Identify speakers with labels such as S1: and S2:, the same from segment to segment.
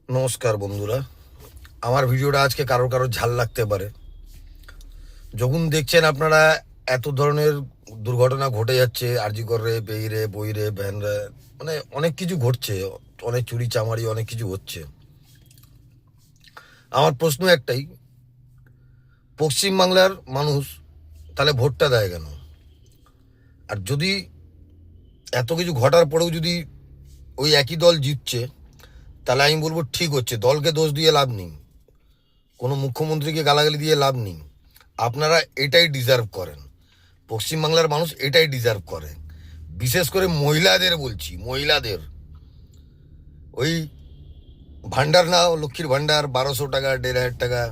S1: নমস্কার বন্ধুরা, আমার ভিডিওটা আজকে কারোর কারোর ঝাল লাগতে পারে। যখন দেখছেন আপনারা এত ধরনের দুর্ঘটনা ঘটে যাচ্ছে, আরজিকর রেপ, এই রেপ, ওই রেপ, ভ্যান রেপ, মানে অনেক কিছু ঘটছে, অনেক চুরি চামারি অনেক কিছু হচ্ছে। আমার প্রশ্ন একটাই, পশ্চিমবাংলার মানুষ তাহলে ভোটটা দেয় কেন? আর যদি এত কিছু ঘটার পরেও যদি ওই একই দল জিতছে, তাহলে আমি বলবো ঠিক হচ্ছে। দলকে দোষ দিয়ে লাভ নেই, কোনো মুখ্যমন্ত্রীকে গালাগালি দিয়ে লাভ নেই। আপনারা এটাই ডিজার্ভ করেন, পশ্চিমবাংলার মানুষ এটাই ডিজার্ভ করে। বিশেষ করে মহিলাদের বলছি, মহিলাদের ওই ভান্ডার নাও, লক্ষ্মীর ভান্ডার 1200 টাকা, 1500 টাকা,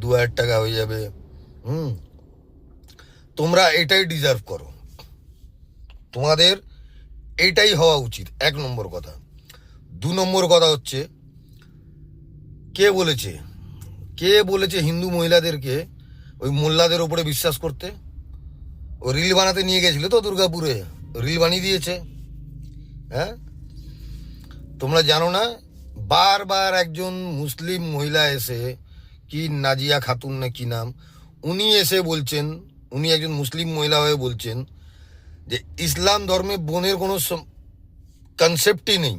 S1: 2000 টাকা হয়ে যাবে। হুম, তোমরা এটাই ডিজার্ভ করো, তোমাদের এইটাই হওয়া উচিত। 1 নম্বর কথা। 2 নম্বর কথা হচ্ছে, কে বলেছে কে বলেছে হিন্দু মহিলাদেরকে ওই মোল্লাদের ওপরে বিশ্বাস করতে? ও রিল বানাতে নিয়ে গেছিল তো দুর্গাপুরে, রিল বানিয়ে দিয়েছে। হ্যাঁ, তোমরা জানো না? বারবার একজন মুসলিম মহিলা এসে, কি নাজিয়া খাতুন না কি নাম, উনি এসে বলছেন, উনি একজন মুসলিম মহিলা হয়ে বলছেন যে ইসলাম ধর্মে বোনের কোনো কনসেপ্টই নেই,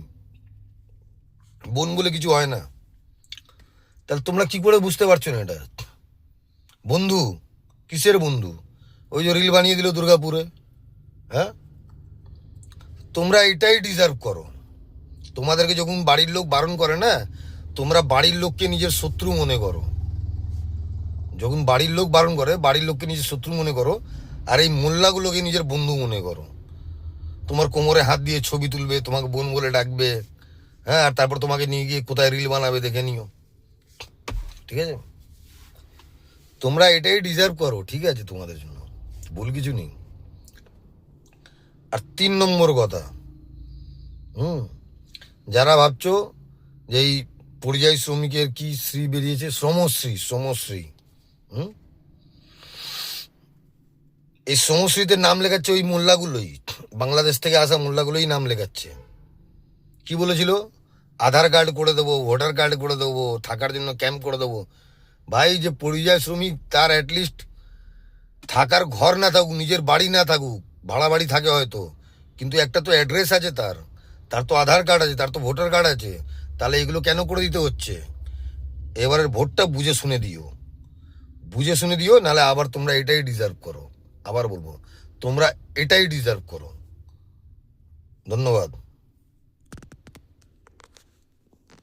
S1: বোন বলে কিছু হয় না। তাহলে তোমরা কি করে বুঝতে পারছো না এটা? বন্ধু কিসের বন্ধু? ওই যে রিল বানিয়ে দিল দুর্গাপুরে। হ্যাঁ, তোমরা এটাই ডিজার্ভ করো। তোমাদেরকে যখন বাড়ির লোক বারণ করে না, তোমরা বাড়ির লোককে নিজের শত্রু মনে করো। যখন বাড়ির লোক বারণ করে, বাড়ির লোককে নিজের শত্রু মনে করো, আর এই মোল্লাগুলোকে নিজের বন্ধু মনে করো। তোমার কোমরে হাত দিয়ে ছবি তুলবে, তোমাকে বোন বলে ডাকবে। হ্যাঁ, আর তারপর তোমাকে নিয়ে গিয়ে কোথায় রিল বানাবে দেখে নিও। ঠিক আছে, তোমরা এটাই ডিজার্ভ করো। ঠিক আছে, তোমাদের জন্য ভুল কিছু নেই। আর 3 নম্বর কথা, যারা ভাবছো যে এই পরিযায়ী শ্রমিকের কি শ্রী বেরিয়েছে, শ্রমশ্রী, শ্রমশ্রী, এই শ্রমশ্রীতে নাম লেখাচ্ছে ওই মোল্লাগুলোই, বাংলাদেশ থেকে আসা মোল্লাগুলোই নাম লেখাচ্ছে। কি বলেছিল? আধার কার্ড করে দেবো, ভোটার কার্ড করে দেবো, থাকার জন্য ক্যাম্প করে দেবো। ভাই, যে পরিযায়ী শ্রমিক তার অ্যাটলিস্ট থাকার ঘর না থাকুক, নিজের বাড়ি না থাকুক, ভাড়া বাড়ি থাকে হয়তো, কিন্তু একটা তো অ্যাড্রেস আছে তার, তার তো আধার কার্ড আছে, তার তো ভোটার কার্ড আছে। তাহলে এগুলো কেন করে দিতে হচ্ছে? এবারের ভোটটা বুঝে শুনে দিও, বুঝে শুনে দিও, নাহলে আবার তোমরা এটাই ডিজার্ভ করো। আবার বলবো, তোমরা এটাই ডিজার্ভ করো। ধন্যবাদ।